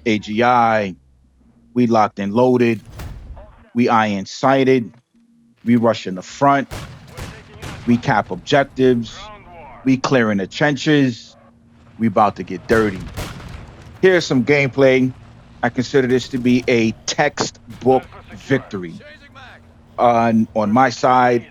AGI, we locked and loaded, we iron sighted, we rush in the front, we cap objectives, we clearing the trenches, we about to get dirty. Here's some gameplay. I consider this to be a textbook victory. On my side,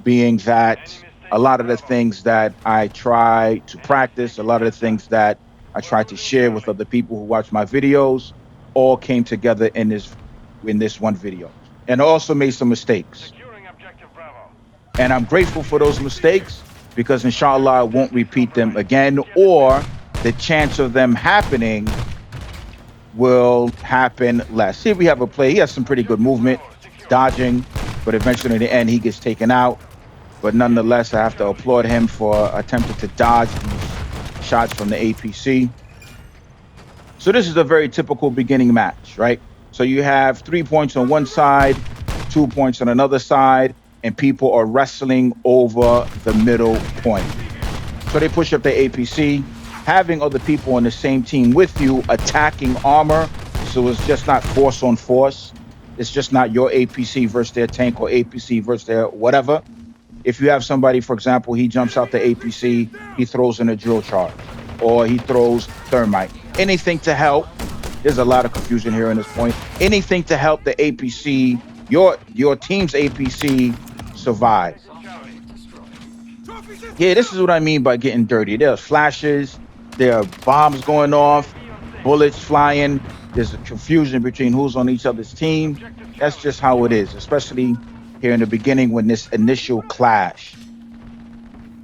being that a lot of the things that I try to practice, a lot of the things that I try to share with other people who watch my videos, all came together in this one video. And I also made some mistakes. And I'm grateful for those mistakes because inshallah I won't repeat them again, or the chance of them happening will happen less. Here we have a play. He has some pretty good movement, dodging, but eventually in the end he gets taken out. But nonetheless, I have to applaud him for attempting to dodge these shots from the APC. So this is a very typical beginning match, right? So you have 3 points on one side, 2 points on another side, and people are wrestling over the middle point. So they push up the APC, having other people on the same team with you attacking armor. So it's just not force on force. It's just not your APC versus their tank or APC versus their whatever. If you have somebody, for example, he jumps out the APC, he throws in a drill charge, or he throws thermite. Anything to help. There's a lot of confusion here in this point. Anything to help the APC, your team's APC survive. Yeah, this is what I mean by getting dirty. There are flashes, there are bombs going off, bullets flying. There's a confusion between who's on each other's team. That's just how it is, especially here in the beginning when this initial clash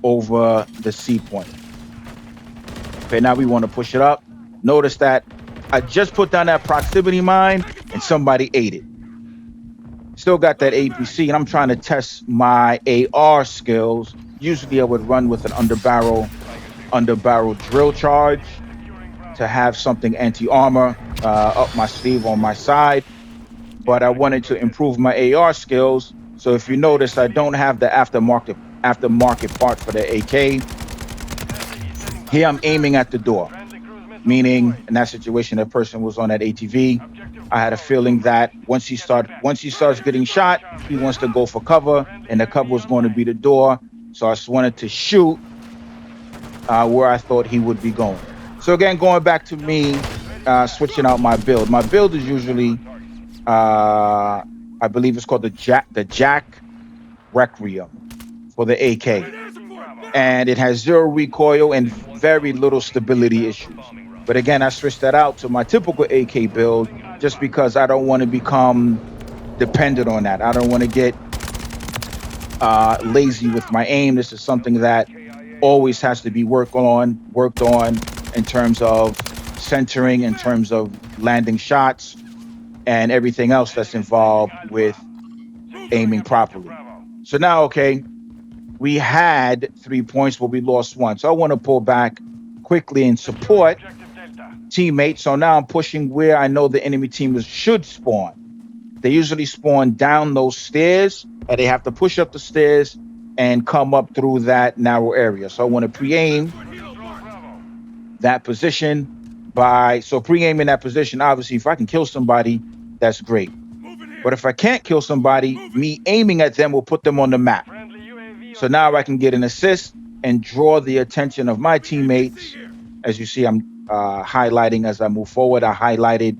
over the C point. Okay, now we want to push it up. Notice that I just put down that proximity mine and somebody ate it. Still got that APC, and I'm trying to test my AR skills. Usually I would run with an underbarrel drill charge to have something anti-armor up my sleeve on my side. But I wanted to improve my AR skills. So if you notice, I don't have the aftermarket part for the AK. Here I'm aiming at the door, meaning in that situation, that person was on that ATV. I had a feeling that once he starts getting shot, he wants to go for cover, and the cover was going to be the door. So I just wanted to shoot where I thought he would be going. So again, going back to me switching out my build. My build is usually, I believe it's called the Jack Requiem for the AK. And it has 0 recoil and very little stability issues. But again, I switched that out to my typical AK build just because I don't want to become dependent on that. I don't want to get lazy with my aim. This is something that always has to be worked on in terms of centering, in terms of landing shots, and everything else that's involved with aiming properly. So now, okay, we had 3 points, but we lost 1. So I want to pull back quickly and support teammates. So now I'm pushing where I know the enemy team should spawn. They usually spawn down those stairs, and they have to push up the stairs and come up through that narrow area. So I want to pre-aim that position pre-aiming that position. Obviously, if I can kill somebody, that's great. But if I can't kill somebody, me aiming at them will put them on the map. So now I can get an assist and draw the attention of my teammates. As you see, I'm highlighting as I move forward. I highlighted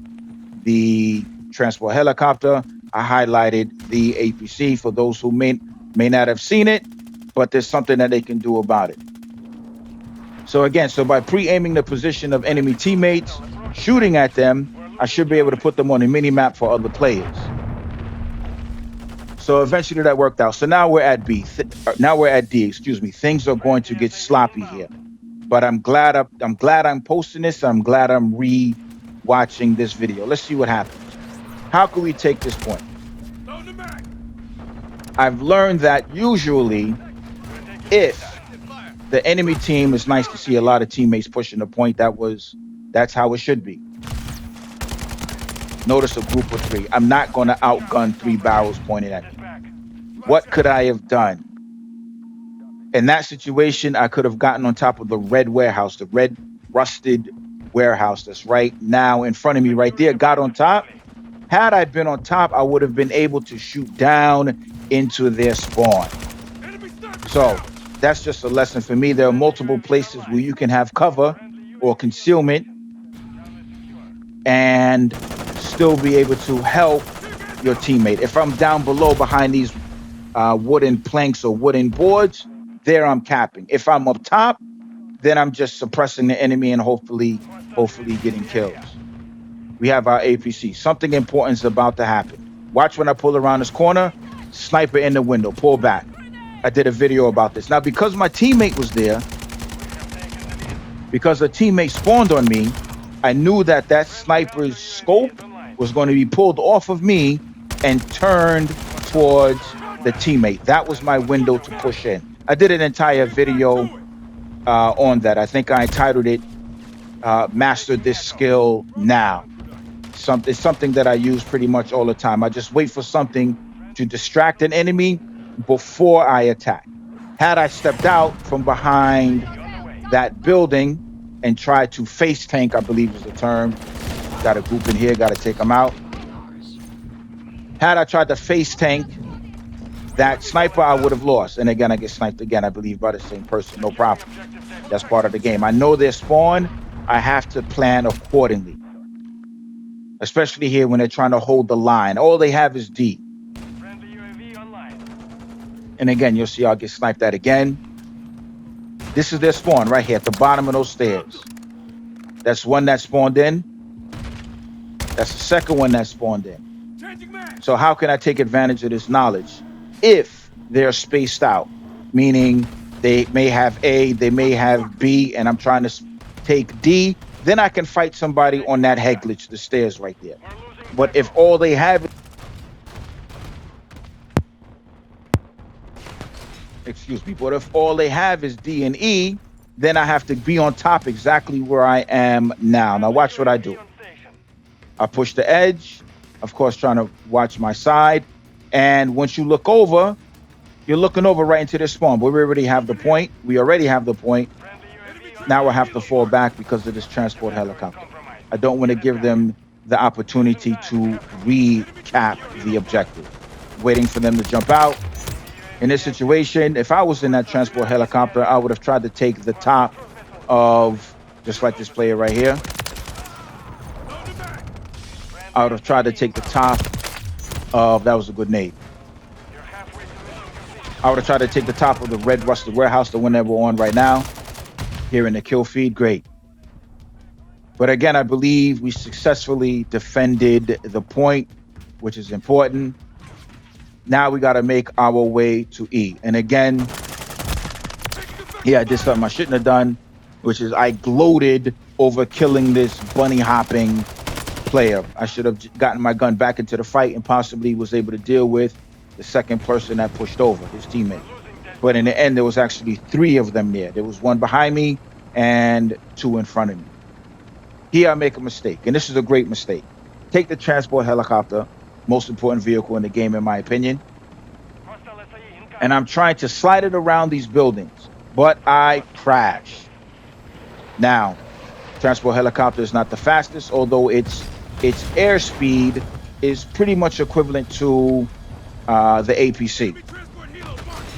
the transport helicopter. I highlighted the APC for those who may not have seen it, but there's something that they can do about it. So again, by pre-aiming the position of enemy teammates, shooting at them, I should be able to put them on a mini-map for other players. So eventually that worked out. So now we're at D, Things are going to get sloppy here. But I'm glad I'm posting this. I'm glad I'm re-watching this video. Let's see what happens. How can we take this point? I've learned that usually if the enemy team, is nice to see a lot of teammates pushing the point. That's how it should be. Notice a group of 3. I'm not going to outgun 3 barrels pointed at me. What could I have done? In that situation, I could have gotten on top of the red warehouse, the red rusted warehouse that's right now in front of me right there. Got on top. Had I been on top, I would have been able to shoot down into their spawn. So that's just a lesson for me. There are multiple places where you can have cover or concealment and still be able to help your teammate. If I'm down below behind these wooden planks or wooden boards, there I'm capping. If I'm up top, then I'm just suppressing the enemy and hopefully getting kills. We have our APC. Something important is about to happen. Watch when I pull around this corner, sniper in the window, pull back. I did a video about this. Now, because my teammate was there, because a teammate spawned on me, I knew that that sniper's scope was going to be pulled off of me and turned towards the teammate. That was my window to push in. I did an entire video on that. I think I entitled it, Master This Skill Now. It's something that I use pretty much all the time. I just wait for something to distract an enemy before I attack. Had I stepped out from behind that building and tried to face tank, I believe is the term. Got a group in here, got to take them out. Had I tried to face tank that sniper, I would have lost. And again, I get sniped again, I believe, by the same person. No problem. That's part of the game. I know their spawn. I have to plan accordingly. Especially here when they're trying to hold the line. All they have is D. And again, you'll see I'll get sniped at again. This is their spawn right here at the bottom of those stairs. That's one that spawned in. That's the second one that spawned in. So how can I take advantage of this knowledge? If they're spaced out, meaning they may have A, they may have B, and I'm trying to take D, then I can fight somebody on that head glitch, the stairs right there. But if all they have, but if all they have is D and E, then I have to be on top exactly where I am now. Now watch what I do. I push the edge, of course, trying to watch my side. And once you look over, you're looking over right into their spawn. But we already have the point. Now I have to fall back because of this transport helicopter. I don't want to give them the opportunity to recap the objective. Waiting for them to jump out. In this situation, if I was in that transport helicopter, I would have tried to take the top of, just like this player right here. I would have tried to take the top of, that was a good nade. I would have tried to take the top of the red rusted warehouse, the one that we're on right now. Here in the kill feed, great. But again, I believe we successfully defended the point, which is important. Now we got to make our way to E. And again, yeah, I did something I shouldn't have done, which is I gloated over killing this bunny hopping player. I should have gotten my gun back into the fight and possibly was able to deal with the second person that pushed over, his teammate. But in the end, there was actually 3 of them there. There was one behind me and 2 in front of me. Here I make a mistake, and this is a great mistake. Take the transport helicopter, most important vehicle in the game, in my opinion. And I'm trying to slide it around these buildings, but I crash. Now, transport helicopter is not the fastest, although its airspeed is pretty much equivalent to the APC.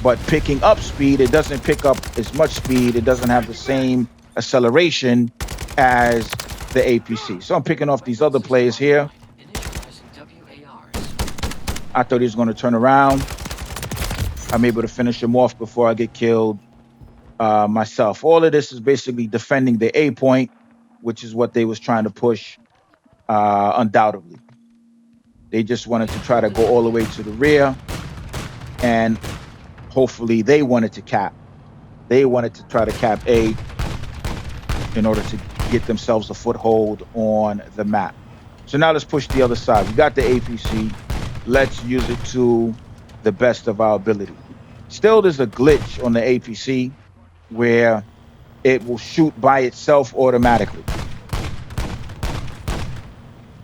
But picking up speed, it doesn't pick up as much speed. It doesn't have the same acceleration as the APC. So I'm picking off these other players here. I thought he was going to turn around. I'm able to finish him off before I get killed myself. All of this is basically defending the A point, which is what they was trying to push, undoubtedly. They just wanted to try to go all the way to the rear, and hopefully they wanted to cap. They wanted to try to cap A in order to get themselves a foothold on the map. So now let's push the other side. We got the APC. Let's use it to the best of our ability. Still, there's a glitch on the APC where it will shoot by itself automatically.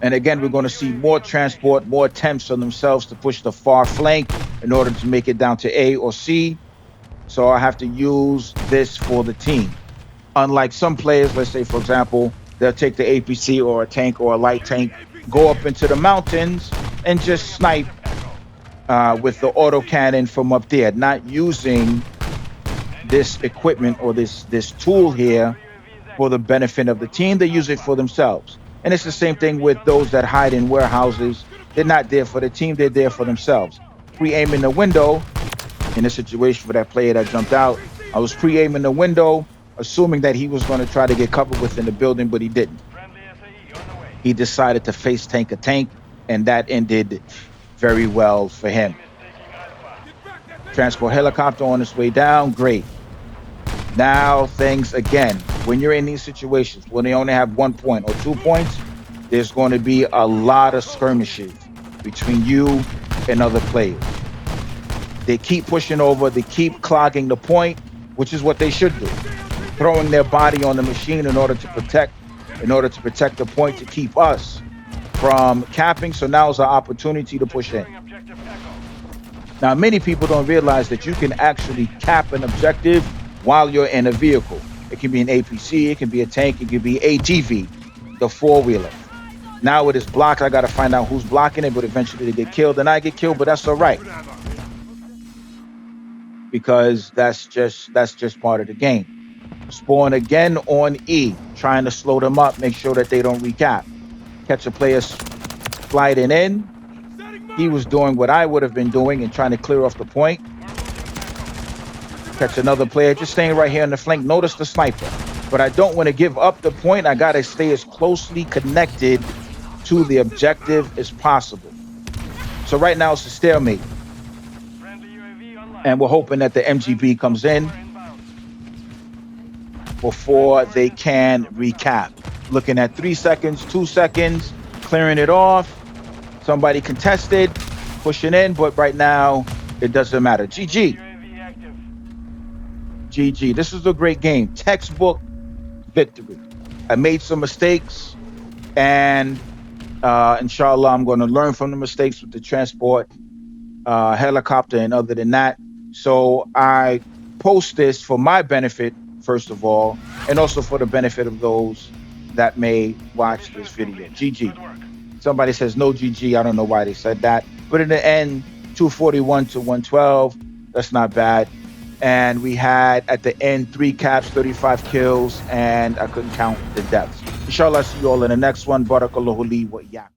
And again, we're going to see more transport, more attempts on themselves to push the far flank in order to make it down to A or C. So I have to use this for the team. Unlike some players, let's say, for example, They'll take the APC or a tank or a light tank, go up into the mountains, and just snipe with the autocannon from up there, not using this equipment or this tool here for the benefit of the team. They use it for themselves. And it's the same thing with those that hide in warehouses. They're not there for the team, they're there for themselves. Pre-aiming the window in a situation for that player that jumped out. I was pre-aiming the window, assuming that he was going to try to get covered within the building, but he didn't. He decided to face tank a tank, and that ended very well for him. Transport helicopter on its way down, great. Now things again, when you're in these situations, when they only have 1 point or 2 points, there's going to be a lot of skirmishes between you and other players. They keep pushing over, they keep clogging the point, which is what they should do. Throwing their body on the machine in order to protect the point, to keep us from capping. So now is our opportunity to push in. Now, many people don't realize that you can actually cap an objective while you're in a vehicle. It can be an APC, it can be a tank, it can be ATV, the four-wheeler. Now it is blocked. I got to find out who's blocking it, but eventually they get killed, and I get killed, but that's all right, because that's just part of the game. Spawn again on E, trying to slow them up, make sure that they don't recap. Catch a player sliding in. He was doing what I would have been doing and trying to clear off the point. Catch another player just staying right here on the flank. Notice the sniper, but I don't want to give up the point. I got to stay as closely connected to the objective as possible. So right now it's a stalemate, and we're hoping that the MGB comes in before they can recap. Looking at 3 seconds, 2 seconds, clearing it off. Somebody contested, pushing in, but right now it doesn't matter. GG. GG. This is a great game. Textbook victory. I made some mistakes, and inshallah, I'm going to learn from the mistakes with the transport helicopter, and other than that. So I post this for my benefit, first of all, and also for the benefit of those that may watch this video. GG. Somebody says no GG. I don't know why they said that. But in the end, 241 to 112. That's not bad. And we had, at the end, 3 caps, 35 kills, and I couldn't count the deaths. Inshallah, see you all in the next one. Barakallahu li wa iyyakum.